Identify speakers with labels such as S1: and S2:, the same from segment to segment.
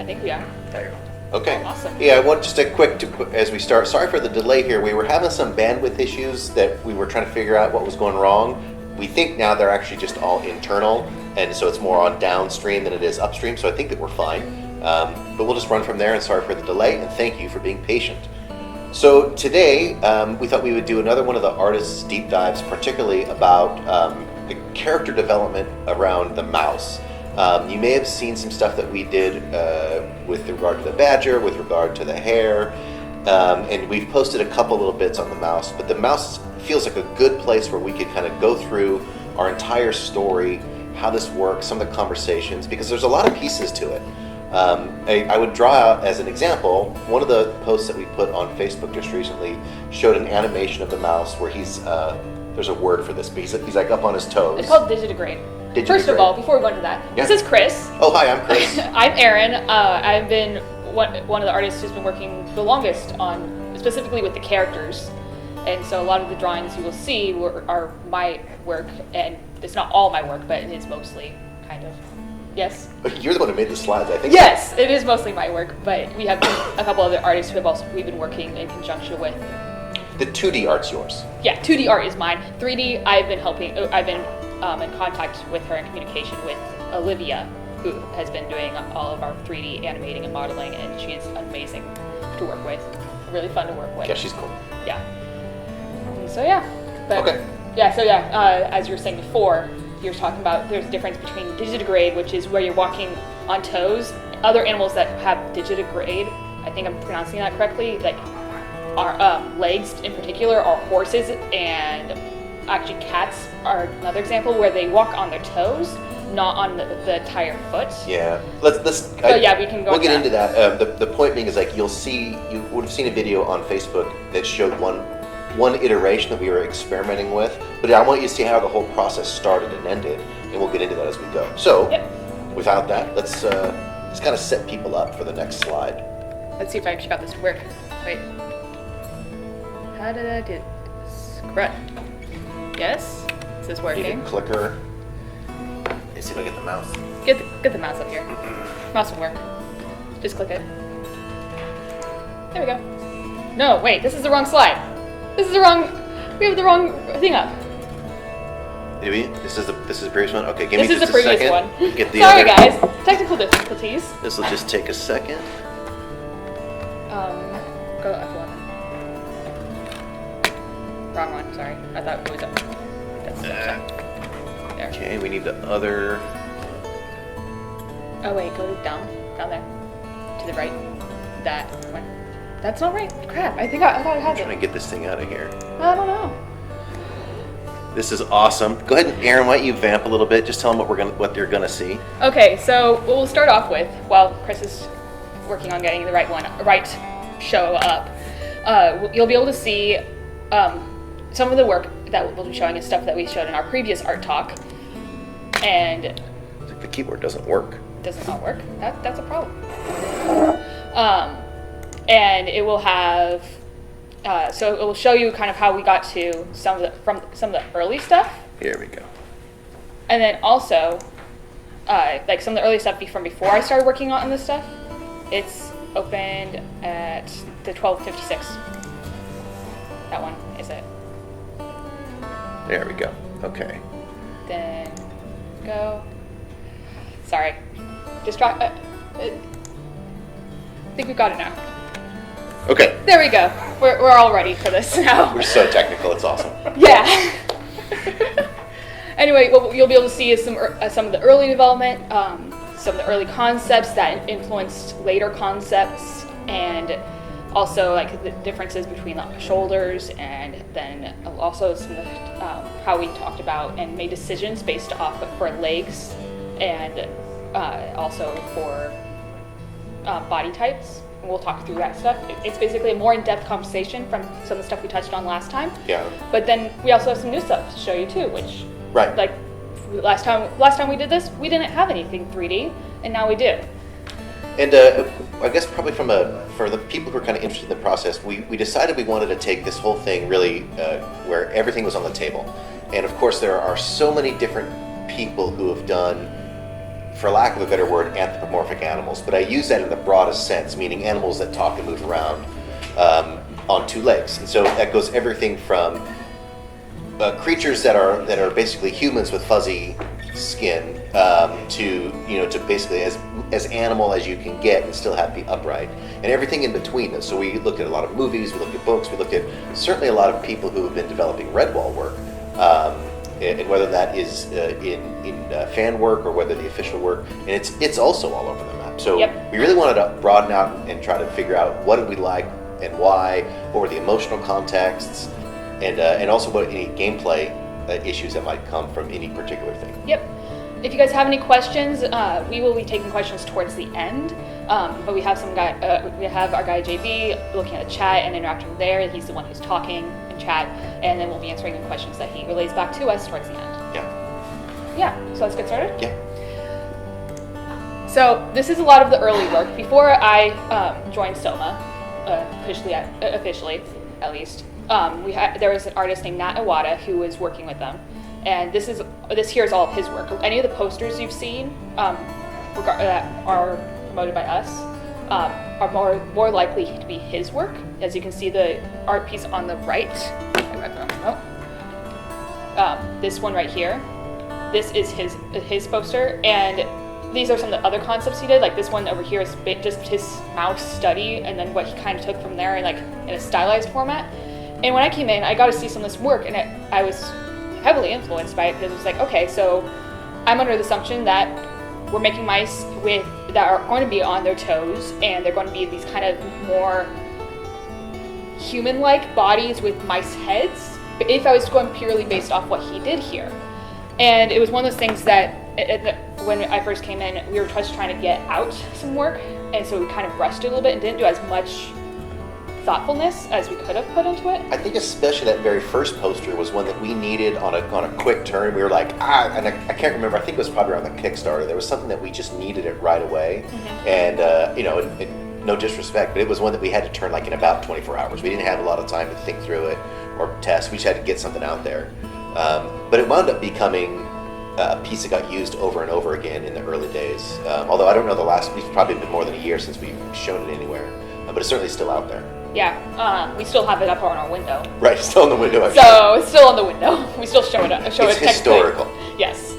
S1: I think we are.
S2: There you go. Okay.
S1: Awesome.
S2: Yeah, I want just a quick, as we start, sorry for the delay here. We were having some bandwidth issues that we were trying to figure out what was going wrong. We think now they're actually just all internal, and so it's more on downstream than it is upstream, so I think that we're fine. But we'll just run from there, and sorry for the delay, and thank you for being patient. So today, we thought we would do another one of the artists' deep dives, particularly about the character development around the mouse. You may have seen some stuff that we did with regard to the badger, with regard to the hare, and we've posted a couple little bits on the mouse, but the mouse feels like a good place where we could kind of go through our entire story, how this works, some of the conversations, because there's a lot of pieces to it. I would draw out as an example, one of the posts that we put on Facebook just recently showed an animation of the mouse where he's, there's a word for this, but he's like up on his toes.
S1: It's called digitigrade. First of all, before we go into that, This is Chris.
S2: Oh, hi, I'm Chris.
S1: I'm Erin. I've been one of the artists who's been working the longest on, specifically with the characters. And so a lot of the drawings you will see are my work, and it's not all my work, but it is mostly kind of. Yes?
S2: You're the one who made the slides, I think.
S1: Yes, it is mostly my work, but we have a couple other artists who we've been working in conjunction with.
S2: The 2D art's yours.
S1: Yeah, 2D art is mine. 3D, I've been in contact with her in communication with Olivia, who has been doing all of our 3D animating and modeling, and she is amazing to work with. Really fun to work with.
S2: Yeah, she's cool.
S1: Yeah. So yeah. But,
S2: okay.
S1: Yeah, so yeah, as you were saying before, you're talking about there's a difference between digitigrade, which is where you're walking on toes. Other animals that have digitigrade, I think I'm pronouncing that correctly, like our legs in particular are horses, and actually cats are another example where they walk on their toes, not on the entire foot.
S2: Yeah,
S1: we can go.
S2: We'll get into that. The point being is like you would have seen a video on Facebook that showed one iteration that we were experimenting with, but I want you to see how the whole process started and ended, and we'll get into that as we go. So, without that, let's kind of set people up for the next slide.
S1: Let's see if I actually got this to work. Wait. How did I do this? Correct. Yes? This is working.
S2: You need a clicker. Let's see if I get the mouse.
S1: Get the mouse up here. Mouse will work. Just click it. There we go. No, wait, this is the wrong slide. We have the wrong thing up.
S2: Did we? This is the previous one? Okay, give
S1: me just a second. This is the previous one.
S2: Get the
S1: Sorry
S2: other.
S1: Guys, technical difficulties.
S2: This will just take a second.
S1: Go F1. Wrong one, sorry. I thought it was up. There.
S2: Okay, we need the other.
S1: Oh wait, go down there. To the right. That one. That's not right. Crap, I thought I had it.
S2: I'm trying to get this thing out of here.
S1: I don't know.
S2: This is awesome. Go ahead, and Erin, why don't you vamp a little bit? Just tell them what they're gonna see.
S1: Okay, so what we'll start off with, while Chris is working on getting the right show up, you'll be able to see some of the work that we'll be showing is stuff that we showed in our previous art talk. And
S2: the keyboard doesn't work.
S1: Does it not work? That's a problem. And it will have, so it will show you kind of how we got to some of the early stuff.
S2: Here we go.
S1: And then also, like some of the early stuff from before I started working on this stuff. It's opened at the 1256. That one is it.
S2: There we go. Okay.
S1: Then go. Sorry. Just try. I think we've got it now.
S2: Okay.
S1: There we go. We're all ready for this now.
S2: We're so technical. It's awesome.
S1: Yeah. Anyway, what you'll be able to see is some of the early development, some of the early concepts that influenced later concepts, and also like the differences between the shoulders, and then also some of how we talked about and made decisions based off of for legs, and also for body types. And we'll talk through that stuff. It's basically a more in-depth conversation from some of the stuff we touched on last time.
S2: Yeah.
S1: But then we also have some new stuff to show you too, which
S2: right.
S1: Like last time we did this, we didn't have anything 3D, and now we do.
S2: And I guess probably for the people who are kind of interested in the process, we decided we wanted to take this whole thing really where everything was on the table. And of course, there are so many different people who have done for lack of a better word, anthropomorphic animals, but I use that in the broadest sense, meaning animals that talk and move around on two legs. And so that goes everything from creatures that are basically humans with fuzzy skin to basically as animal as you can get and still have to be upright, and everything in between. So we looked at a lot of movies, we looked at books, we looked at certainly a lot of people who have been developing Redwall work, and whether that is in fan work or whether the official work, and it's also all over the map. So we really wanted to broaden out and try to figure out what did we like and why, what were the emotional contexts, and also what any gameplay issues that might come from any particular thing.
S1: Yep. If you guys have any questions, we will be taking questions towards the end. But we have we have our guy JB looking at the chat and interacting there. He's the one who's talking in chat, and then we'll be answering the questions that he relays back to us towards the end. Yeah. So let's get started.
S2: Yeah.
S1: So this is a lot of the early work before I joined Soma, officially at least. There was an artist named Nat Iwata who was working with them, and this here is all of his work. Any of the posters you've seen that are promoted by us are more likely to be his work. As you can see, the art piece on the right, this one right here, this is his poster, and these are some of the other concepts he did. Like this one over here is just his mouse study, and then what he kind of took from there, in a stylized format. And when I came in, I got to see some of this work, and I was heavily influenced by it because it was like, okay, so I'm under the assumption that we're making mice that are going to be on their toes, and they're going to be these kind of more human-like bodies with mice heads. But if I was going purely based off what he did here, and it was one of those things that when I first came in, we were just trying to get out some work, and so we kind of rushed it a little bit and didn't do as much thoughtfulness as we could have put into it.
S2: I think especially that very first poster was one that we needed on a quick turn. We were like, and I can't remember, I think it was probably around the Kickstarter. There was something that we just needed it right away. And, no disrespect, but it was one that we had to turn in about 24 hours. We didn't have a lot of time to think through it or test. We just had to get something out there. But it wound up becoming a piece that got used over and over again in the early days. Although I don't know it's probably been more than a year since we've shown it anywhere, but it's certainly still out there.
S1: Yeah, we still have it up on our window.
S2: Right, still on the window.
S1: It's still on the window. We still show it.
S2: It's historical.
S1: Yes,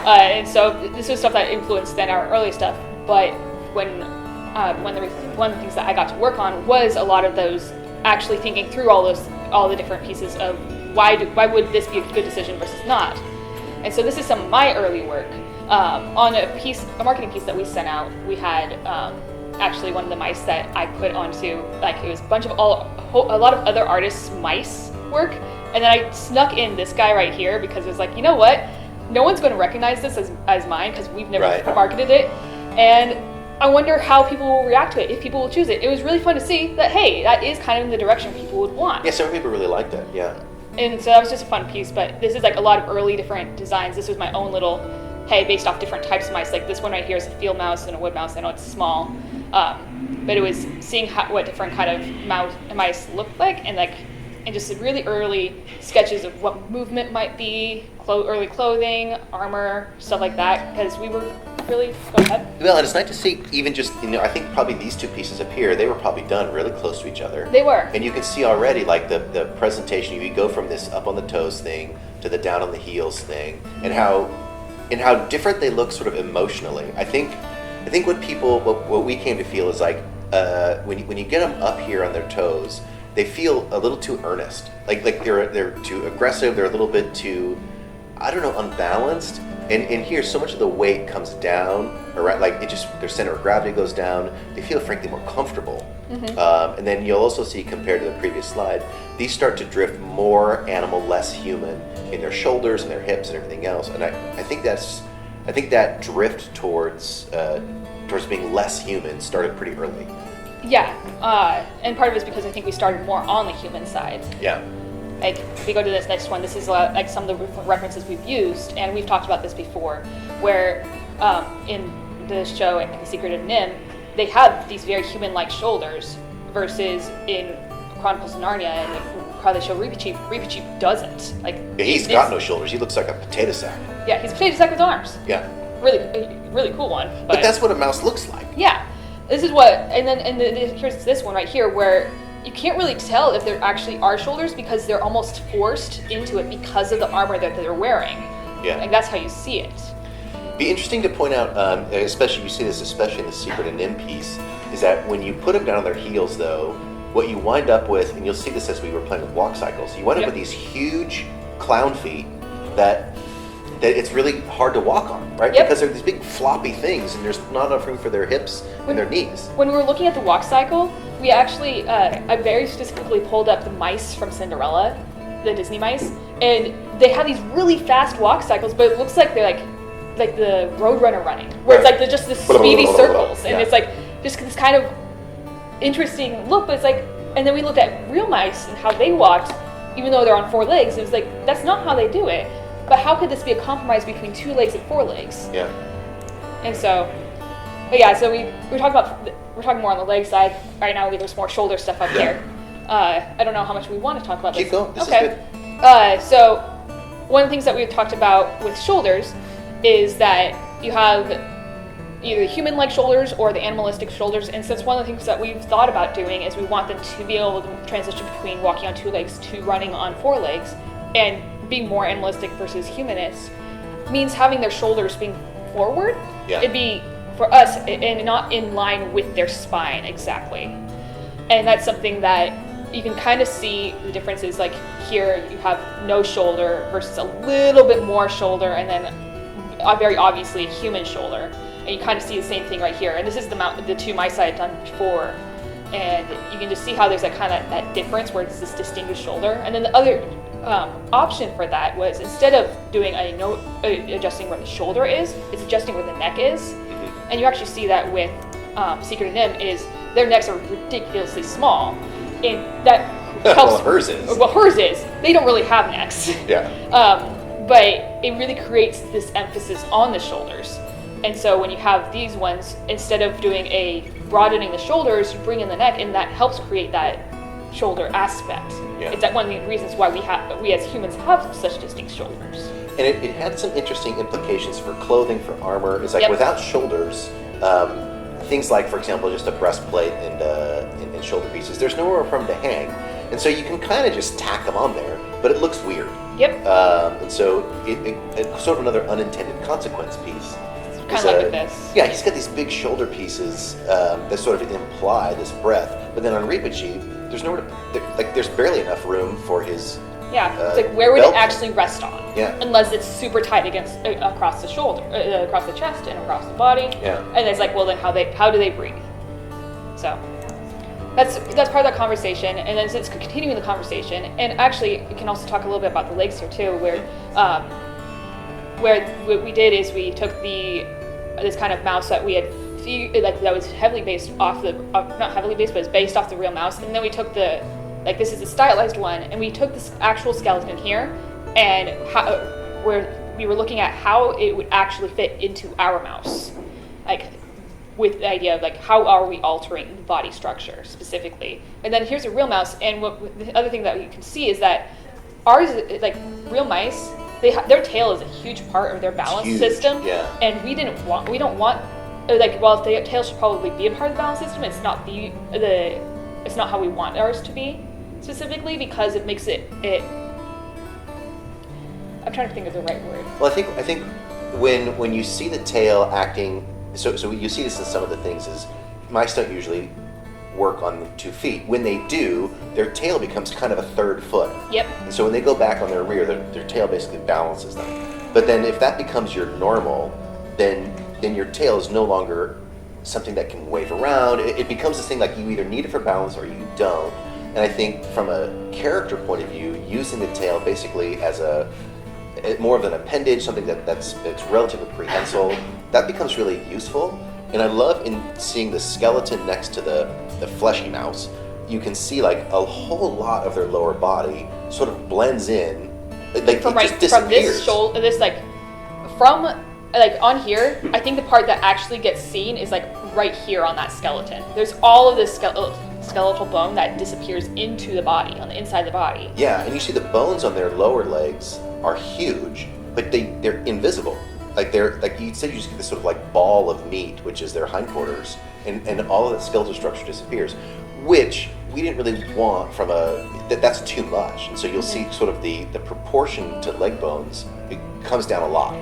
S1: and so this was stuff that influenced then our early stuff. But one of the things that I got to work on was a lot of those actually thinking through all the different pieces of why would this be a good decision versus not. And so this is some of my early work on a marketing piece that we sent out. We had. Actually, one of the mice that I put onto, it was a bunch of a lot of other artists' mice work, and then I snuck in this guy right here because it was like, you know what, no one's going to recognize this as mine because we've never marketed it, and I wonder how people will react to it, if people will choose it. It was really fun to see that, hey, that is kind of in the direction people would want.
S2: Yeah, some people really liked that, yeah.
S1: And so that was just a fun piece, but this is a lot of early different designs. This was my own little, based off different types of mice. Like this one right here is a field mouse and a wood mouse. I know it's small. But it was seeing what different kind of mice looked like, and just really early sketches of what movement might be, early clothing, armor, stuff like that, because we were really, go ahead.
S2: Well, and it's nice to see even just, I think probably these two pieces up here, they were probably done really close to each other.
S1: They were.
S2: And you can see already the presentation, you go from this up on the toes thing to the down on the heels thing, and how different they look sort of emotionally. I think what we came to feel is when you get them up here on their toes, they feel a little too earnest. Like they're too aggressive. They're a little bit too, unbalanced. And here, so much of the weight comes down, or their center of gravity goes down. They feel frankly more comfortable. And then you'll also see, compared to the previous slide, these start to drift more animal, less human in their shoulders and their hips and everything else. And I think that drift towards being less human started pretty early.
S1: Yeah, and part of it is because I think we started more on the human side.
S2: Yeah.
S1: If we go to this next one, this is some of the references we've used, and we've talked about this before, where in the show The Secret of Nim, they have these very human-like shoulders, versus in Chronicles of Narnia and how they show Reepicheep doesn't.
S2: He's got no shoulders. He looks like a potato sack.
S1: Yeah, he's a potato sack with arms.
S2: Yeah.
S1: really cool one.
S2: But that's what a mouse looks like.
S1: Yeah, this is what, here's this one right here where you can't really tell if there actually are shoulders because they're almost forced into it because of the armor that they're wearing.
S2: Yeah.
S1: Like that's how you see it.
S2: Be interesting to point out, especially you see this especially in the Secret and Nim piece, is that when you put them down on their heels, though, what you wind up with, and you'll see this as we were playing with walk cycles, you wind up with these huge clown feet that it's really hard to walk on, right?
S1: Yep.
S2: Because they're these big floppy things, and there's not enough room for their hips and their knees.
S1: When we were looking at the walk cycle, we actually, I very specifically pulled up the mice from Cinderella, the Disney mice, and they have these really fast walk cycles, but it looks like they're like the Roadrunner running, where it's like they're just the speedy circles, and it's like just this kind of interesting look, but it's like, and then we looked at real mice and how they walked, even though they're on 4 legs, it was like, that's not how they do it. But how could this be a compromise between 2 legs and 4 legs?
S2: Yeah.
S1: And so, but yeah, so we're talking more on the leg side right now. There's more shoulder stuff up here. I don't know how much we want to talk about this.
S2: Keep going. This is
S1: good. So one of the things that we've talked about with shoulders is that you have either human-like shoulders or the animalistic shoulders. And since one of the things that we've thought about doing is we want them to be able to transition between walking on 2 legs to running on 4 legs, and being more animalistic versus humanist means having their shoulders being forward.
S2: Yeah.
S1: It'd be for us and not in line with their spine exactly. And that's something that you can kind of see the differences. Like here you have no shoulder versus a little bit more shoulder, and then very obviously a human shoulder. And you kind of see the same thing right here. And this is the 2 mice I had done before. And you can just see how there's that kind of that difference where it's this distinguished shoulder. And then the other option for that was, instead of doing adjusting where the shoulder is, it's adjusting where the neck is. Mm-hmm. And you actually see that with Secret and Nim, is their necks are ridiculously small, and that helps.
S2: Well, hers is.
S1: Well, hers is. They don't really have necks.
S2: Yeah.
S1: But it really creates this emphasis on the shoulders. And so when you have these ones, instead of doing a broadening the shoulders, you bring in the neck, and that helps create that shoulder aspect.
S2: Yeah.
S1: It's one of the reasons why we as humans have such distinct shoulders.
S2: And it had some interesting implications for clothing, for armor. It's like
S1: Yep.
S2: without shoulders, things like, for example, just a breastplate and shoulder pieces, there's nowhere for them to hang. And so you can kind of just tack them on there, but it looks weird.
S1: Yep.
S2: And so it's sort of another unintended consequence piece.
S1: Kind of like with this.
S2: Yeah, he's got these big shoulder pieces that sort of imply this breadth. But then on Reepicheep, there's nowhere to, there's barely enough room for his.
S1: Yeah, it's like where would
S2: belt.
S1: it actually rest on?
S2: Yeah.
S1: Unless it's super tight against across the shoulder, across the chest, and across the body.
S2: Yeah.
S1: And it's like, well, then how do they breathe? So that's part of that conversation. And then it's continuing the conversation. And actually, we can also talk a little bit about the legs here too, where what we did is we took this kind of mouse that we had that was heavily based off not heavily based, but it's based off the real mouse, and then we took this is a stylized one, and we took this actual skeleton here, and where we were looking at how it would actually fit into our mouse, with the idea of how are we altering the body structure specifically. And then here's a real mouse, and the other thing that you can see is that ours, real mice, their tail is a huge part of their balance system.
S2: Yeah.
S1: And we don't want, while the tail should probably be a part of the balance system, it's not it's not how we want ours to be specifically, because it makes it I'm trying to think of the right word.
S2: Well, I think when you see the tail acting, so you see this in some of the things, is mice don't usually work on 2 feet. When they do, their tail becomes kind of a 3rd foot.
S1: Yep.
S2: And so when they go back on their rear, their tail basically balances them. But then if that becomes your normal, then your tail is no longer something that can wave around. It becomes this thing like you either need it for balance or you don't. And I think from a character point of view, using the tail basically as more of an appendage, something that's relatively prehensile, that becomes really useful. And I love in seeing the skeleton next to the fleshy mouse, you can see a whole lot of their lower body sort of blends in.
S1: From this shoulder, on here, I think the part that actually gets seen is right here on that skeleton. There's all of this skeletal bone that disappears into the body, on the inside of the body.
S2: Yeah, and you see the bones on their lower legs are huge, but they're invisible. like you said, you just get this sort of like ball of meat, which is their hindquarters, and all of that skeletal structure disappears, which we didn't really want from that's too much. And so you'll see sort of the proportion to leg bones, it comes down a lot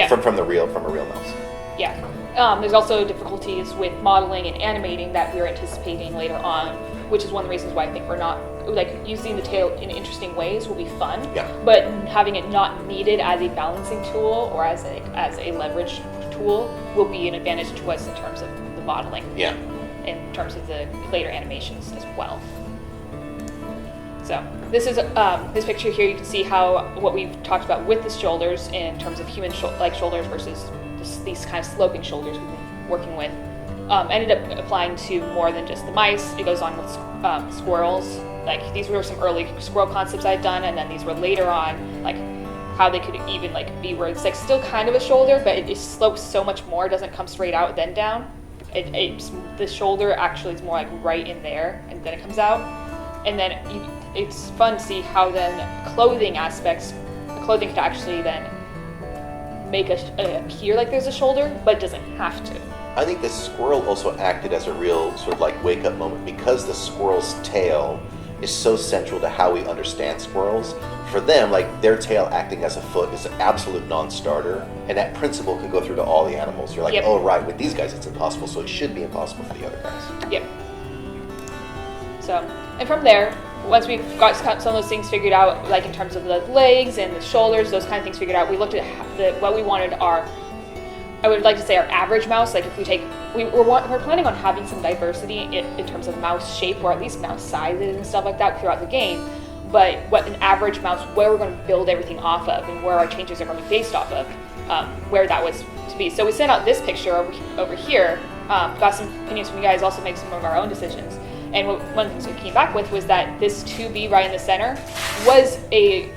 S2: from a real mouse.
S1: Yeah. There's also difficulties with modeling and animating that we're anticipating later on, which is one of the reasons why I think we're not, like, using the tail in interesting ways will be fun, but having it not needed as a balancing tool or as a leverage tool will be an advantage to us in terms of the modeling.
S2: Yeah.
S1: In terms of the later animations as well. So this is this picture here. You can see how what we've talked about with the shoulders in terms of human like shoulders versus these kind of sloping shoulders we've been working with ended up applying to more than just the mice. It goes on with squirrels. Like, these were some early squirrel concepts I'd done, and then these were later on, like how they could even like be where it's like still kind of a shoulder, but it slopes so much more. It doesn't come straight out then down. The shoulder actually is more like right in there, and then it comes out. And then it's fun to see how then clothing could actually then make it appear like there's a shoulder, but it doesn't have to.
S2: I think the squirrel also acted as a real sort of like wake-up moment, because the squirrel's tail is so central to how we understand squirrels. For them, like, their tail acting as a foot is an absolute non-starter, and that principle can go through to all the animals. You're like, oh right, with these guys it's impossible, so it should be impossible for the other guys.
S1: Yep. So, and from there, once we've got some of those things figured out, like in terms of the legs and the shoulders, those kind of things figured out, we looked at what we wanted I would like to say our average mouse. Like, if we take, we're planning on having some diversity in terms of mouse shape, or at least mouse sizes and stuff like that throughout the game. But what an average mouse, where we're going to build everything off of, and where our changes are going to be based off of, where that was to be. So we sent out this picture over here, got some opinions from you guys, also make some of our own decisions. And one of the things we came back with was that this 2B right in the center was a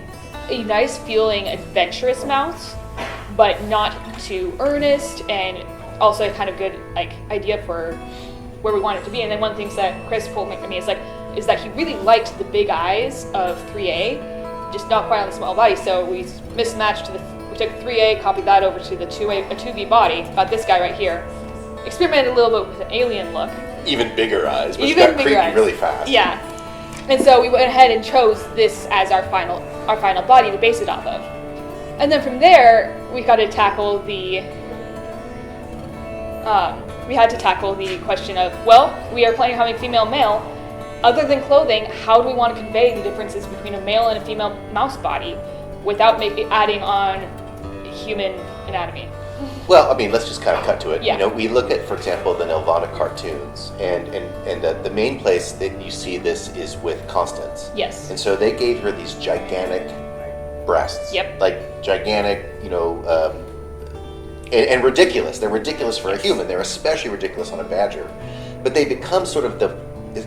S1: nice feeling adventurous mouse, but not too earnest, and also a kind of good like idea for where we want it to be. And then one of the things that Chris told me is that he really liked the big eyes of 3A, just not quite on the small body. So we mismatched we took 3A, copied that over to the 2B body, got this guy right here, experimented a little bit with an alien look. Even
S2: bigger eyes, which got creepy really fast.
S1: Yeah. And so we went ahead and chose this as our final body to base it off of. And then from there, we had to tackle the question of, well, we are planning on having female male. Other than clothing, how do we want to convey the differences between a male and a female mouse body without adding on human anatomy?
S2: Well, I mean, let's just kind of cut to it.
S1: Yeah.
S2: You know, we look at, for example, the Nelvana cartoons, and the main place that you see this is with Constance.
S1: Yes.
S2: And so they gave her these gigantic breasts.
S1: Yep.
S2: Like gigantic, and ridiculous. They're ridiculous for a human. They're especially ridiculous on a badger. But they become sort of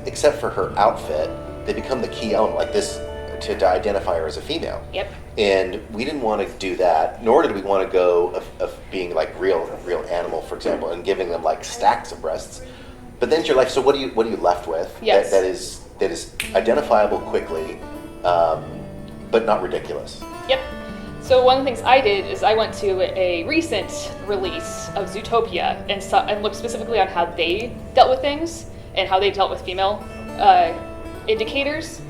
S2: except for her outfit, they become the key element, like this, to identify her as a female.
S1: Yep.
S2: And we didn't want to do that, nor did we want to go of being like real animal, for example, and giving them like stacks of breasts. But then you're like, so what are you left with?
S1: Yes.
S2: That is identifiable quickly, but not ridiculous.
S1: Yep. So one of the things I did is I went to a recent release of Zootopia and looked specifically on how they dealt with things and how they dealt with female indicators,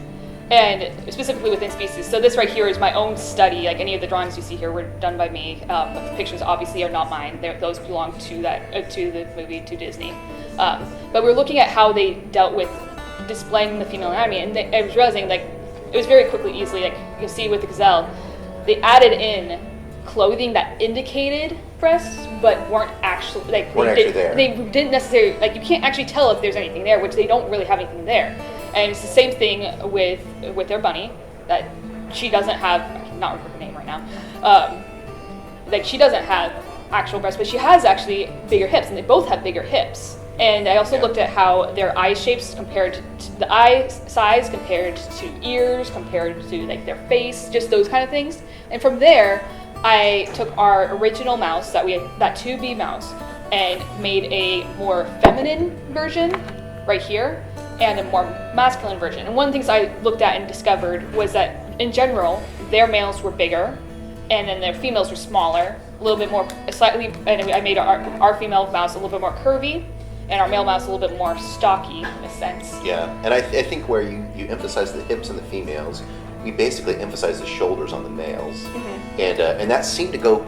S1: and specifically within species. So this right here is my own study. Like, any of the drawings you see here were done by me. But the pictures obviously are not mine. Those belong to the movie, to Disney. But we're looking at how they dealt with displaying the female anatomy, and I was realizing, like, it was very quickly, easily, like you'll see with the gazelle, they added in clothing that indicated breasts, but weren't actually
S2: there.
S1: They didn't necessarily, like, you can't actually tell if there's anything there, which they don't really have anything there. And it's the same thing with their bunny, that she doesn't have, I cannot remember her name right now, like, she doesn't have actual breasts, but she has actually bigger hips, and they both have bigger hips. And I also looked at how their eye shapes compared to the eye size, compared to ears, compared to like their face, just those kind of things. And from there, I took our original mouse that 2B mouse, and made a more feminine version right here and a more masculine version. And one of the things I looked at and discovered was that in general, their males were bigger, and then their females were smaller, a little bit more, slightly, and I made our female mouse a little bit more curvy, and our male mouse a little bit more stocky in a sense.
S2: Yeah, and I think where you emphasize the hips in the females, we basically emphasize the shoulders on the males, and that seemed to go,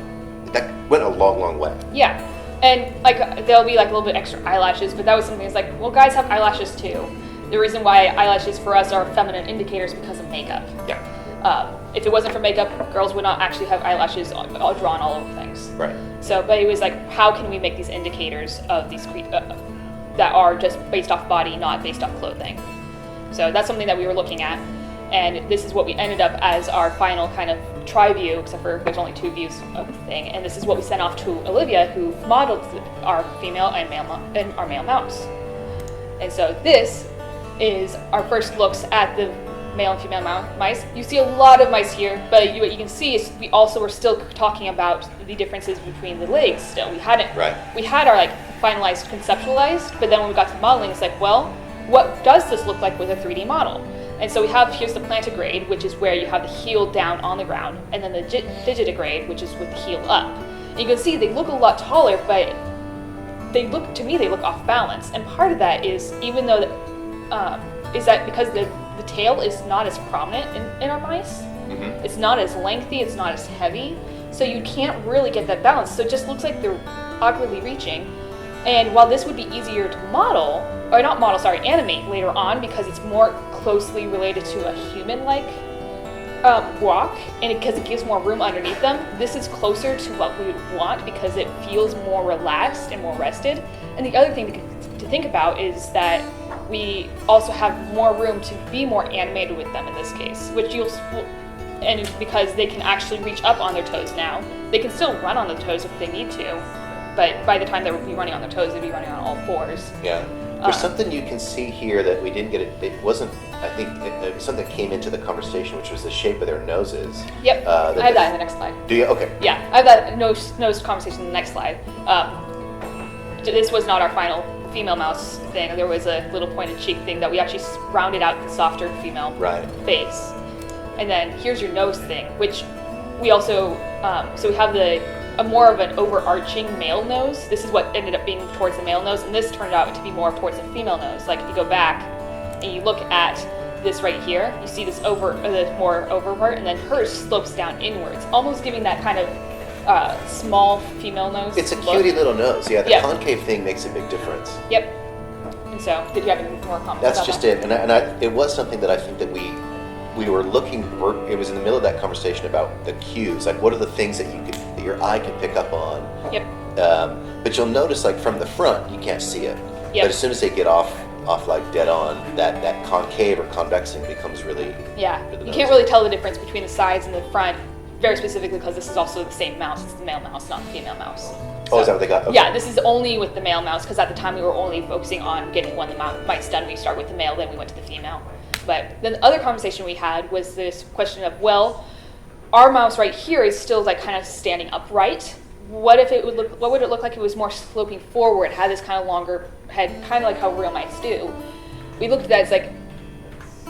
S2: that went a long way.
S1: Yeah, and like there'll be like a little bit extra eyelashes, but that was something that's like, well, guys have eyelashes too. The reason why eyelashes for us are feminine indicators because of makeup.
S2: Yeah.
S1: If it wasn't for makeup, girls would not actually have eyelashes all drawn all over things.
S2: Right.
S1: So, but it was like, how can we make these indicators of these that are just based off body, not based off clothing? So that's something that we were looking at, and this is what we ended up as our final kind of tri-view, except for there's only 2 views of the thing, and this is what we sent off to Olivia, who modeled our female and our male mouse. And so this is our first looks at the male and female mice. You see a lot of mice here, but what you can see is we also were still talking about the differences between the legs still. We had our like finalized, conceptualized, but then when we got to modeling, it's like, well, what does this look like with a 3D model? And so here's the plantigrade, which is where you have the heel down on the ground, and then the digitigrade, which is with the heel up. And you can see they look a lot taller, but they look off balance. And part of that is, even though is that because the tail is not as prominent in our mice. It's not as lengthy, it's not as heavy, so you can't really get that balance. So it just looks like they're awkwardly reaching. And while this would be easier to animate later on, because it's more closely related to a human-like walk, and because it gives more room underneath them, this is closer to what we would want because it feels more relaxed and more rested. And the other thing to think about is that we also have more room to be more animated with them in this case, and because they can actually reach up on their toes now. They can still run on the toes if they need to, but by the time they would be running on their toes, they'd be running on all fours.
S2: Yeah. There's something you can see here that we didn't get. It wasn't, I think, it was something that came into the conversation, which was the shape of their noses.
S1: Yep, I have that in the next slide.
S2: Do you? Okay.
S1: Yeah, I have that nose conversation in the next slide. This was not our final female mouse thing. There was a little pointed cheek thing that we actually rounded out the softer female face. And then here's your nose thing, which we also, so we have a more of an overarching male nose. This is what ended up being towards the male nose, and this turned out to be more towards the female nose. Like if you go back and you look at this right here, you see this the more over part, and then hers slopes down inwards, almost giving that kind of small female nose.
S2: It's a cutie little nose. Yeah, the concave thing makes a big difference.
S1: Yep. And so, did you have any more comments?
S2: That's just it, and it was something that I think that we were looking for. It was in the middle of that conversation about the cues, like what are the things that your eye can pick up on.
S1: Yep.
S2: But you'll notice, like from the front, you can't see it.
S1: Yep.
S2: But as soon as they get off like dead on, that concave or convexing becomes really.
S1: Yeah. You can't really tell the difference between the sides and the front. Very specifically because this is also the same mouse. It's the male mouse, not the female mouse.
S2: So, is that what they got? Okay.
S1: Yeah, this is only with the male mouse because at the time we were only focusing on getting one of the mice done. We started with the male, then we went to the female. But then the other conversation we had was this question of, well, our mouse right here is still like kind of standing upright. What would it look like if it was more sloping forward, had this kind of longer head, kind of like how real mice do? We looked at that, it's like,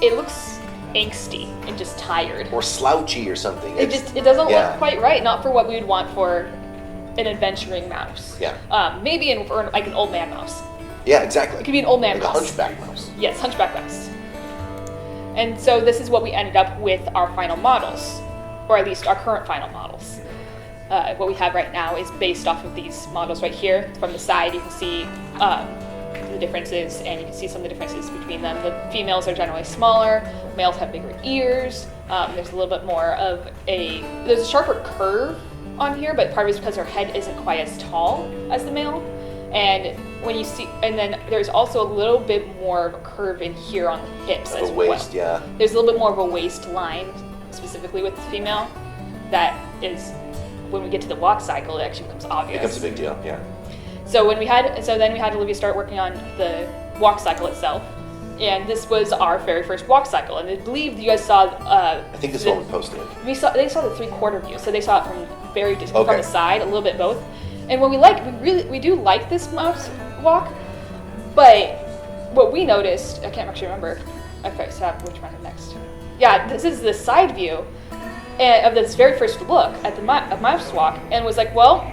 S1: it looks angsty and just tired,
S2: or slouchy or something.
S1: It doesn't look quite right. Not for what we would want for an adventuring mouse.
S2: Yeah.
S1: Maybe for like an old man mouse.
S2: Yeah, exactly.
S1: It could be an old man
S2: like
S1: mouse.
S2: A hunchback mouse.
S1: Yes, hunchback mouse. And so this is what we ended up with our final models, or at least our current final models. What we have right now is based off of these models right here. From the side, you can see the differences, and you can see some of the differences between them. The females are generally smaller, males have bigger ears, there's a little bit more of there's a sharper curve on here, but part of it is because her head isn't quite as tall as the male. And when you see, and then there's also a little bit more of a curve in here on the hips as well.
S2: Waist, yeah.
S1: There's a little bit more of a waistline, specifically with the female, that is, when we get to the walk cycle, it actually becomes obvious.
S2: It becomes a big deal, yeah.
S1: So then we had Olivia start working on the walk cycle itself, and this was our very first walk cycle. And I believe you guys saw.
S2: I think this is what we posted.
S1: They saw the 3/4 view, so they saw it from from the side, a little bit both. And what we do like this mouse walk, but what we noticed, I can't actually remember. Okay, so which one is next? Yeah, this is the side view, of this very first look at the mouse walk, and was like, well,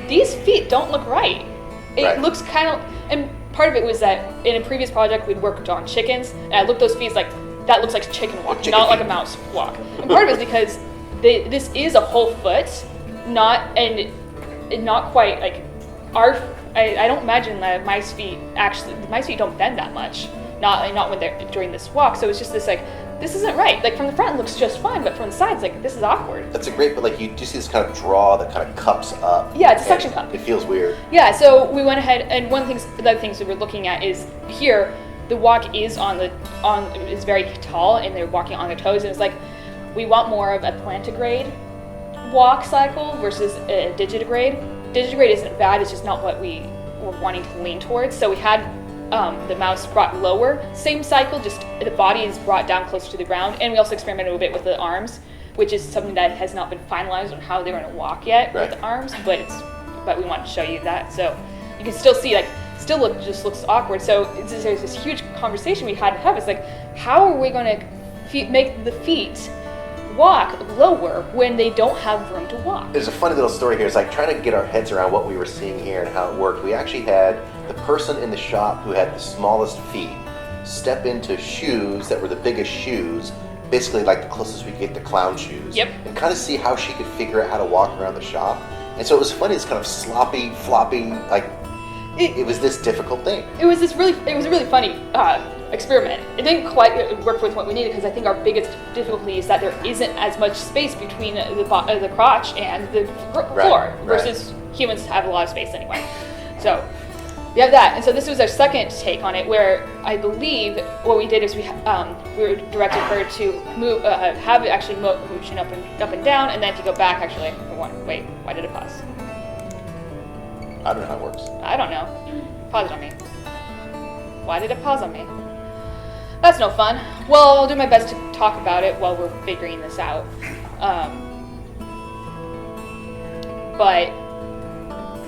S1: these feet don't look right. It looks kind of, and part of it was that in a previous project we'd worked on chickens, and I looked at those feet like, that looks like chicken walk, not like a mouse walk. And part of it is because this is a whole foot, not quite like I don't imagine that mice feet don't bend that much, not when they're during this walk. So it's just this like, this isn't right. Like from the front it looks just fine, but from the sides, like this is awkward.
S2: That's a great, but like you do see this kind of draw that kind of cups up.
S1: Yeah, it's a suction cup.
S2: It feels weird.
S1: Yeah, so we went ahead, and the other things we were looking at is here, the walk is is very tall, and they're walking on their toes, and it's like, we want more of a plantigrade walk cycle versus a digitigrade. Digitigrade isn't bad, it's just not what we were wanting to lean towards. So we had the mouse brought lower, same cycle, just the body is brought down closer to the ground, and we also experimented a bit with the arms, which is something that has not been finalized on how they're going to walk yet with the arms, but we wanted to show you that. So you can still see, like, just looks awkward. So there's this huge conversation we had to have. It's like, how are we going to make the feet walk lower when they don't have room to walk?
S2: There's a funny little story here. It's like trying to get our heads around what we were seeing here and how it worked. We actually had the person in the shop who had the smallest feet step into shoes that were the biggest shoes, basically like the closest we could get to clown shoes.
S1: Yep.
S2: And kind of see how she could figure out how to walk around the shop. And so it was funny, this kind of sloppy, floppy, like it was this difficult thing. It was a really funny
S1: experiment. It didn't quite work with what we needed, because I think our biggest difficulty is that there isn't as much space between the crotch and the floor, versus humans have a lot of space anyway. So we have that, and so this was our second take on it, where I believe what we did is we were directed her to move, have it actually motion up and down, and then to go back. Actually, wait, why did it pause?
S2: I don't know how it works.
S1: I don't know. Paused on me. Why did it pause on me? That's no fun. Well, I'll do my best to talk about it while we're figuring this out. But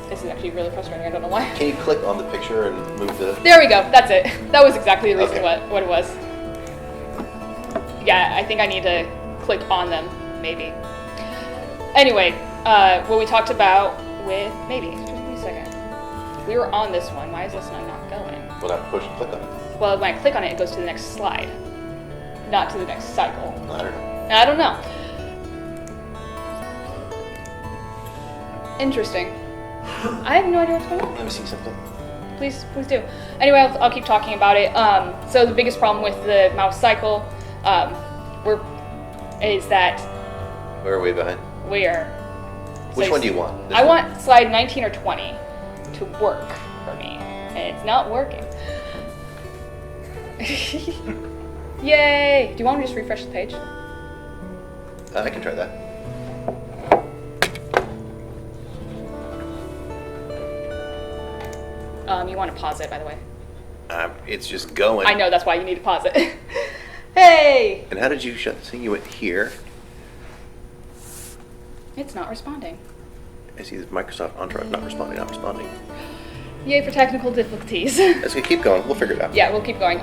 S1: this is actually really frustrating. I don't know why.
S2: Can you click on the picture and move the...
S1: There we go. That's it. That was exactly the reason what it was. Yeah, I think I need to click on them, maybe. Anyway, what we talked about with... Maybe. Just give me a second. We were on this one. Why is this not going?
S2: Well, not push and click on it. Well,
S1: when I click on it, it goes to the next slide, not to the next cycle.
S2: I don't know.
S1: Interesting. I have no idea what's going on.
S2: Let me see something.
S1: Please do. Anyway, I'll keep talking about it. So the biggest problem with the mouse cycle is that...
S2: Where are we behind? Which one do you want?
S1: I want slide 19 or 20 to work for me, and it's not working. Yay! Do you want me to just refresh the page?
S2: I can try that.
S1: You want to pause it, by the way.
S2: It's just going.
S1: I know, that's why you need to pause it. Hey!
S2: And how did you shut this thing? You went here.
S1: It's not responding.
S2: I see this Microsoft Entourage not responding.
S1: Yay for technical difficulties.
S2: Let's keep going. We'll figure it out.
S1: Yeah, we'll keep going.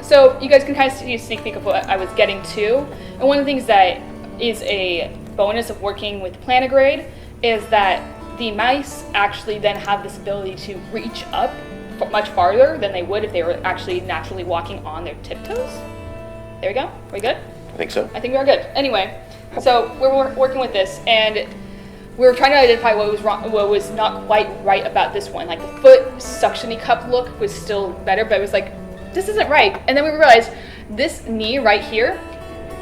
S1: So you guys can kind of see a sneak peek of what I was getting to. And one of the things that is a bonus of working with Plantigrade is that the mice actually then have this ability to reach up much farther than they would if they were actually naturally walking on their tiptoes. There we go. Are we good?
S2: I think so.
S1: I think we are good. Anyway, so we're working with this, and we were trying to identify what was wrong, what was not quite right about this one. Like the foot suction-y cup look was still better, but it was like, this isn't right. And then we realized this knee right here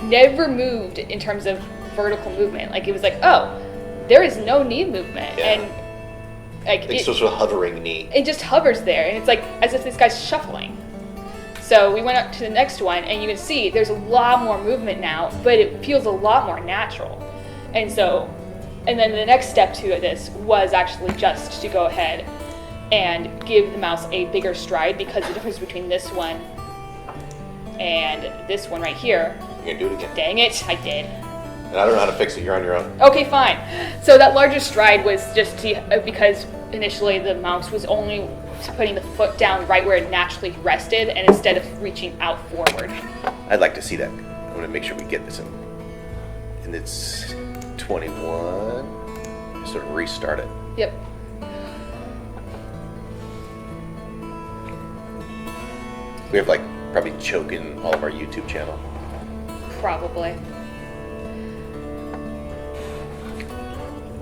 S1: never moved in terms of vertical movement. Like it was like, oh, there is no knee movement.
S2: Yeah.
S1: And like
S2: it's sort of a hovering knee.
S1: It just hovers there, and it's like as if this guy's shuffling. So we went up to the next one, and you can see there's a lot more movement now, but it feels a lot more natural. And then the next step to this was actually just to go ahead and give the mouse a bigger stride, because the difference between this one and this one right here.
S2: You're gonna do it again.
S1: Dang it, I did.
S2: And I don't know how to fix it. You're on your own.
S1: Okay, fine. So that larger stride was just because initially the mouse was only putting the foot down right where it naturally rested, and instead of reaching out forward.
S2: I'd like to see that. I want to make sure we get this in. And it's 21. Sort of restart it.
S1: Yep.
S2: We have like probably choking all of our YouTube channel.
S1: Probably.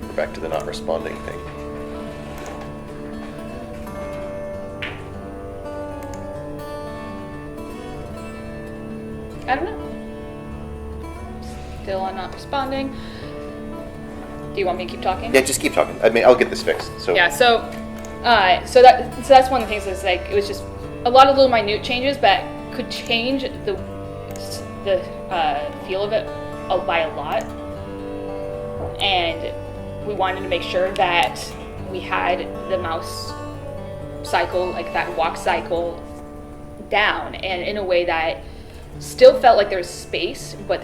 S2: We're back to the not responding thing.
S1: I don't know. Still I'm not responding. Do you want me to keep talking?
S2: Yeah, just keep talking. I mean, I'll get this fixed. So
S1: Yeah, so that's one of the things is like it was just a lot of little minute changes that could change the feel of it by a lot, and we wanted to make sure that we had the mouse cycle, like that walk cycle, down and in a way that still felt like there was space, but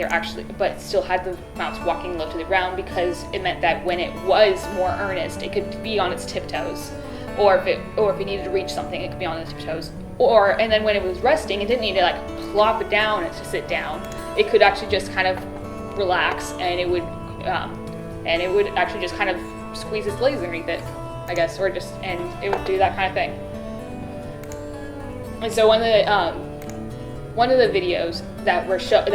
S1: still had the mouse walking low to the ground, because it meant that when it was more earnest, it could be on its tiptoes, or if it needed to reach something, it could be on its tiptoes. And then when it was resting, it didn't need to like plop it down and to sit down. It could actually just kind of relax, and it would actually just kind of squeeze its legs underneath it, I guess, and it would do that kind of thing. And so one of the videos that we're trying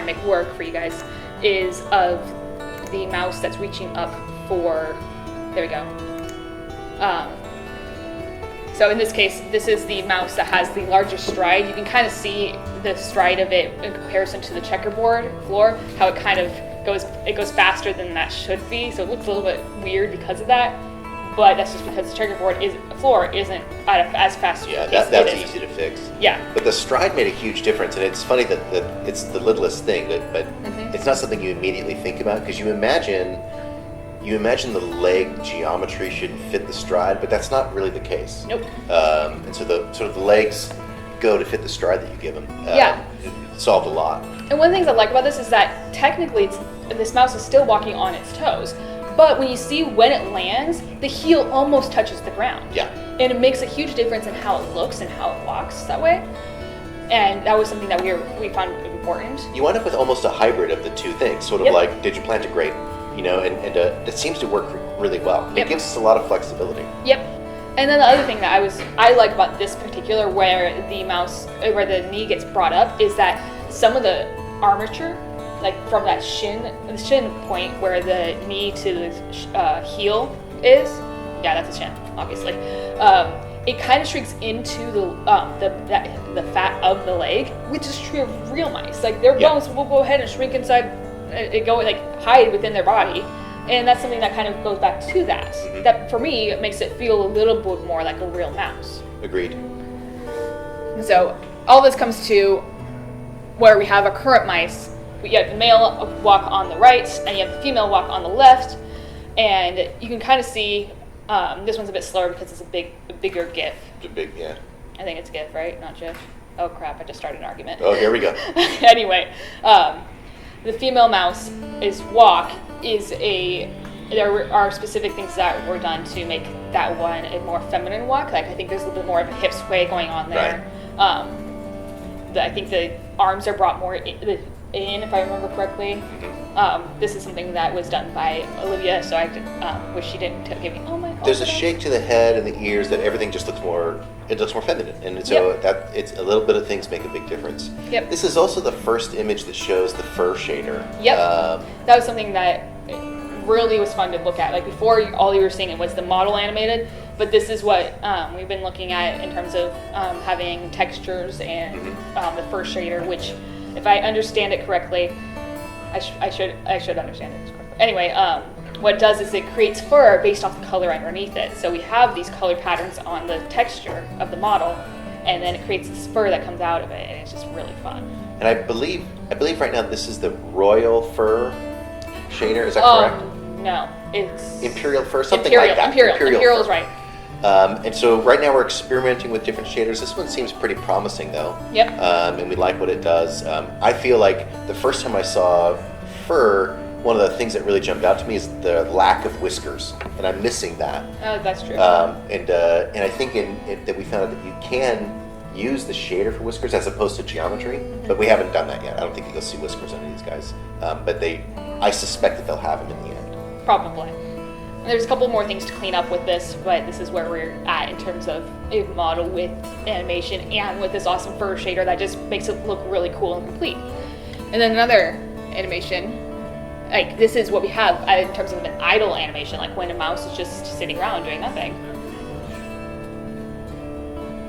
S1: to make work for you guys is of the mouse that's reaching up for. There we go. So in this case, this is the mouse that has the largest stride. You can kind of see the stride of it in comparison to the checkerboard floor, how it kind of goes faster than that should be. So it looks a little bit weird because of that. But that's just because the checkerboard floor isn't as fast.
S2: Yeah, that's easy to fix.
S1: Yeah.
S2: But the stride made a huge difference, and it's funny that it's the littlest thing, but it's not something you immediately think about, because you imagine the leg geometry should fit the stride, but that's not really the case.
S1: Nope.
S2: And so the legs go to fit the stride that you give them.
S1: Yeah.
S2: It solved a lot.
S1: And one of the things I like about this is that technically this mouse is still walking on its toes. But when you see when it lands, the heel almost touches the ground.
S2: Yeah.
S1: And it makes a huge difference in how it looks and how it walks that way. And that was something that we found important.
S2: You wind up with almost a hybrid of the two things, sort of like, did you plant a grape? And it seems to work really well. It gives us a lot of flexibility.
S1: Yep. And then the other thing that I like about this particular, where the knee gets brought up, is that some of the armature, like from that shin point where the knee to the heel is, that's the shin, obviously. It kind of shrinks into the fat of the leg, which is true of real mice. Like their bones will go ahead and shrink inside, hide within their body, and that's something that kind of goes back to that. Mm-hmm. That for me makes it feel a little bit more like a real mouse.
S2: Agreed.
S1: So all this comes to where we have our current mice. You have the male walk on the right, and you have the female walk on the left, and you can kind of see this one's a bit slower because it's a bigger GIF.
S2: It's a big, yeah.
S1: I think it's GIF, right? Not GIF. Oh crap! I just started an argument.
S2: Oh, here we go.
S1: Anyway, the female mouse there are specific things that were done to make that one a more feminine walk. Like I think there's a little bit more of a hip sway going on there. Right. I think the arms are brought more in, if I remember correctly. This is something that was done by Olivia, so I wish she didn't give me. Oh my God!
S2: There's a shake to the head and the ears that everything just looks more. It looks more feminine, and so that it's a little bit of things make a big difference.
S1: Yep.
S2: This is also the first image that shows the fur shader.
S1: Yep. That was something that really was fun to look at. Like before, all you were seeing was the model animated, but this is what we've been looking at in terms of having textures and the fur shader, which, if I understand it correctly, I should understand it correctly. Anyway, what it does is it creates fur based off the color underneath it. So we have these color patterns on the texture of the model, and then it creates this fur that comes out of it, and it's just really fun.
S2: And I believe right now this is the royal fur shader. Is that correct?
S1: No, it's
S2: imperial fur, something like that.
S1: Imperial is right.
S2: And so right now we're experimenting with different shaders. This one seems pretty promising though.
S1: Yep.
S2: And we like what it does. I feel like the first time I saw fur, one of the things that really jumped out to me is the lack of whiskers, and I'm missing that.
S1: Oh, that's true.
S2: And I think that we found out that you use the shader for whiskers as opposed to geometry, but we haven't done that yet. I don't think you'll see whiskers on any of these guys, but I suspect that they'll have them in the end.
S1: Probably. And there's a couple more things to clean up with this, but this is where we're at in terms of a model with animation and with this awesome fur shader that just makes it look really cool and complete. And then another animation, like this is what we have in terms of an idle animation, like when a mouse is just sitting around doing nothing.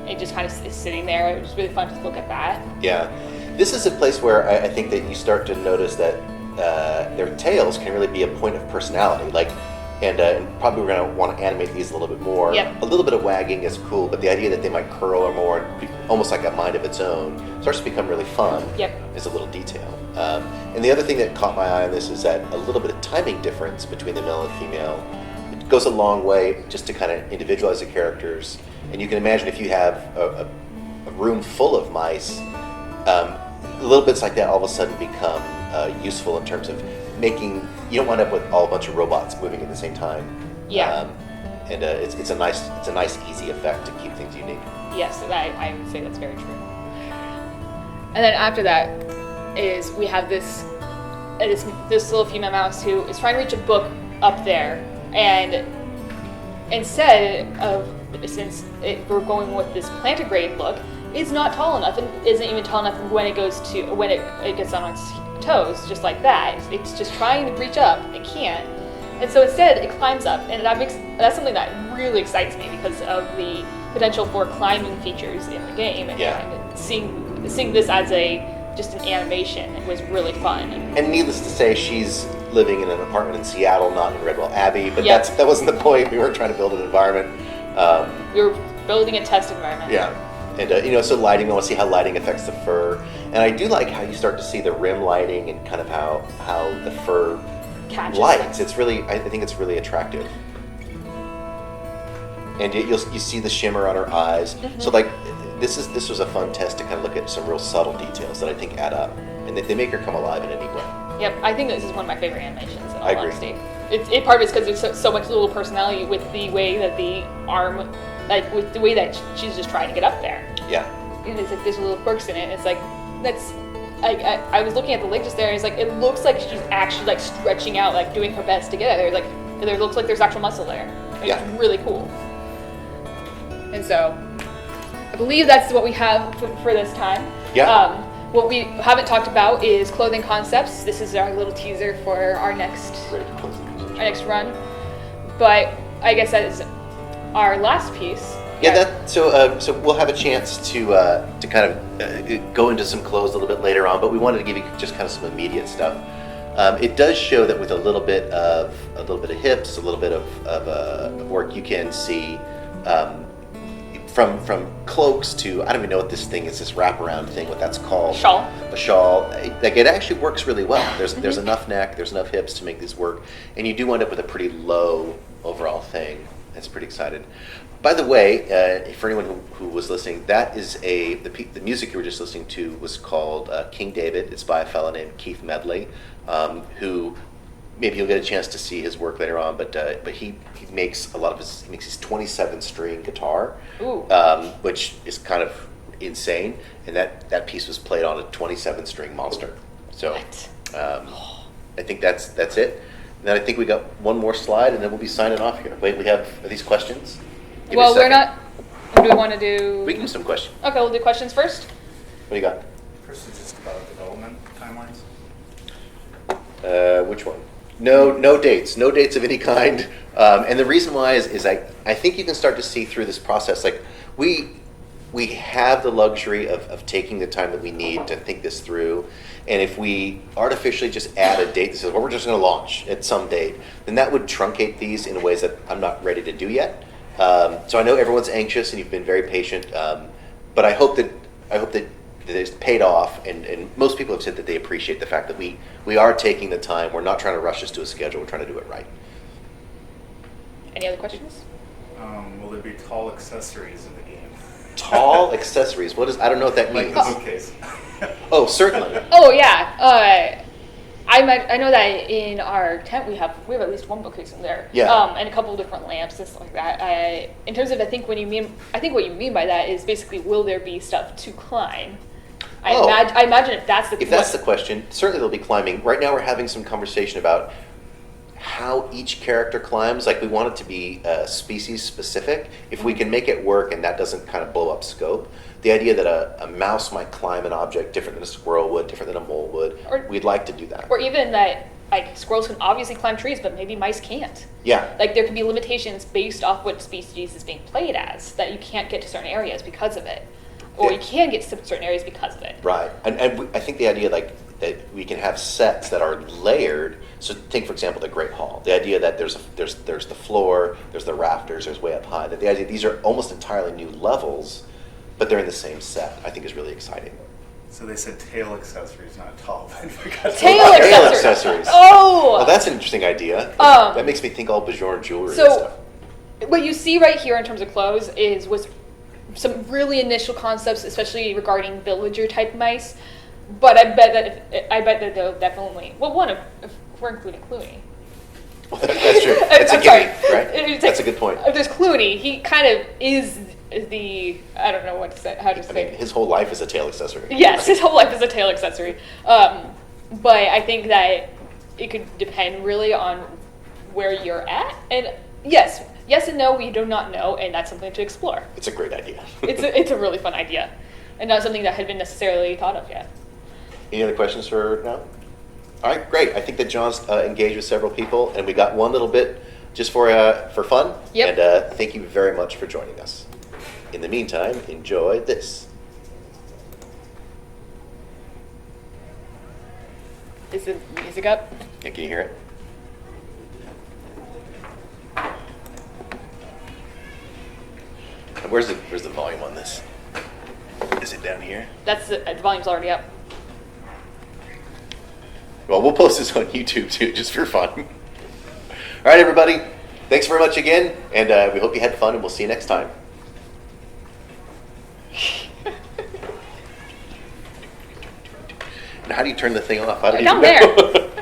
S1: It just kind of is sitting there. It was really fun to look at that.
S2: Yeah. This is a place where I think that you start to notice that their tails can really be a point of personality. And probably we're going to want to animate these a little bit more.
S1: Yep.
S2: A little bit of wagging is cool, but the idea that they might curl or more, and be almost like a mind of its own, starts to become really fun.
S1: Yep.
S2: Is a little detail. And the other thing that caught my eye on this is that a little bit of timing difference between the male and female. It goes a long way just to kind of individualize the characters. And you can imagine if you have a room full of mice, little bits like that all of a sudden become useful in terms of making, you don't wind up with all a bunch of robots moving at the same time.
S1: Yeah.
S2: And it's a nice easy effect to keep things unique.
S1: Yes, I would say that's very true. And then after that is we have this little female mouse who is trying to reach a book up there, and instead of, we're going with this plantigrade look, is not tall enough and isn't even tall enough when it gets on its toes, just like that. It's just trying to reach up and can't. And so instead it climbs up, and that's something that really excites me because of the potential for climbing features in the game.
S2: Yeah.
S1: And seeing this as just an animation, it was really fun.
S2: And needless to say, she's living in an apartment in Seattle, not in Redwall Abbey, but
S1: Yep.
S2: that wasn't the point. We weren't trying to build an environment.
S1: We were building a test environment.
S2: Yeah. And, so lighting, I want to see how lighting affects the fur. And I do like how you start to see the rim lighting and kind of how the fur
S1: Catches
S2: lights.
S1: them.
S2: It's really, I think it's really attractive. And you see the shimmer on her eyes.
S1: Mm-hmm.
S2: So this was a fun test to kind of look at some real subtle details that I think add up. And they make her come alive in a neat way.
S1: Yep, I think this is one of my favorite animations in all
S2: I agree.
S1: honesty. Part of it's because there's so much little personality with the way that the arm, like with the way that she's just trying to get up there.
S2: Yeah.
S1: And it's like there's little quirks in it. It's like I was looking at the link just there, and it's like it looks like she's actually like stretching out, like doing her best to get there. Like there looks like there's actual muscle there. It's really cool. And so I believe that's what we have for this time.
S2: Yeah.
S1: What we haven't talked about is clothing concepts. This is our little teaser for our next run. But I guess that is our last piece.
S2: Yeah, so we'll have a chance to kind of go into some clothes a little bit later on, but we wanted to give you just kind of some immediate stuff. It does show that with a little bit of hips, a little bit of work, you can see from cloaks to, I don't even know what this thing is, this wraparound thing, what that's called.
S1: Shawl.
S2: A shawl. Like it actually works really well. There's enough neck, there's enough hips to make this work, and you do wind up with a pretty low overall thing. That's pretty excited. By the way, for anyone who was listening, that is the music you were just listening to was called King David. It's by a fellow named Keith Medley, who maybe you'll get a chance to see his work later on. But he makes his 27-string guitar, which is kind of insane. And that piece was played on a 27-string monster. So I think that's it. And then I think we got one more slide, and then we'll be signing off here. Wait, are these questions? Give me a
S1: Well, we're
S2: second.
S1: not. Do we want to do?
S2: We can do some questions.
S1: Okay, we'll do questions first.
S2: What do you got?
S3: First is just about development timelines.
S2: Which one? No dates. No dates of any kind. And the reason why is I think you can start to see through this process. Like we have the luxury of taking the time that we need to think this through. And if we artificially just add a date that says, well, we're just going to launch at some date, then that would truncate these in ways that I'm not ready to do yet. So I know everyone's anxious and you've been very patient, but I hope that it's paid off, and most people have said that they appreciate the fact that we are taking the time. We're not trying to rush this to a schedule. We're trying to do it right.
S1: Any other questions?
S3: Will there be tall accessories in the game?
S2: Tall accessories. I don't know what that
S3: Like
S2: means.
S3: the bookcase.
S2: Oh, certainly.
S1: Oh yeah. I know that in our tent we have at least one bookcase in there.
S2: Yeah.
S1: And a couple of different lamps and stuff like that. In terms of, I think what you mean by that is basically, will there be stuff to climb? I imagine if that's the
S2: question, certainly they'll be climbing. Right now we're having some conversation about how each character climbs. Like, we want it to be species specific. If we can make it work and that doesn't kind of blow up scope, the idea that a mouse might climb an object different than a squirrel would, different than a mole would, we'd like to do that.
S1: Or even that, like, squirrels can obviously climb trees, but maybe mice can't.
S2: Yeah.
S1: Like, there can be limitations based off what species is being played as, that you can't get to certain areas because of it. Or you can get to certain areas because of it.
S2: Right. I think the idea, like, that we can have sets that are layered. So take, for example, the Great Hall. The idea that there's the floor, there's the rafters, there's way up high. That the idea these are almost entirely new levels, but they're in the same set, I think is really exciting.
S3: So they said tail accessories, not tall.
S1: Tail
S2: accessories.
S1: Oh!
S2: Well, that's an interesting idea. That makes me think all Bajorn jewelry and stuff.
S1: What you see right here in terms of clothes was some really initial concepts, especially regarding villager type mice. But I bet that they'll definitely, if we're including Clooney.
S2: Well, that's true. That's a gimme, right? That's a good point.
S1: If there's Clooney, he kind of is the, I don't know what to say, how to say.
S2: I mean, his whole life is a tail accessory.
S1: Yes, his whole life is a tail accessory. But I think that it could depend really on where you're at. And yes and no, we do not know, and that's something to explore.
S2: It's a great idea.
S1: It's a really fun idea, and not something that had been necessarily thought of yet.
S2: Any other questions for now? All right, great. I think that John's engaged with several people, and we got one little bit just for fun.
S1: Yep.
S2: And thank you very much for joining us. In the meantime, enjoy this.
S1: Is the music up?
S2: Yeah, can you hear it? And where's the volume on this? Is it down here?
S1: The volume's already up.
S2: Well, we'll post this on YouTube too, just for fun. All right, everybody. Thanks very much again, and we hope you had fun, and we'll see you next time. Now, how do you turn the thing off? I don't
S1: Down
S2: even know.
S1: there.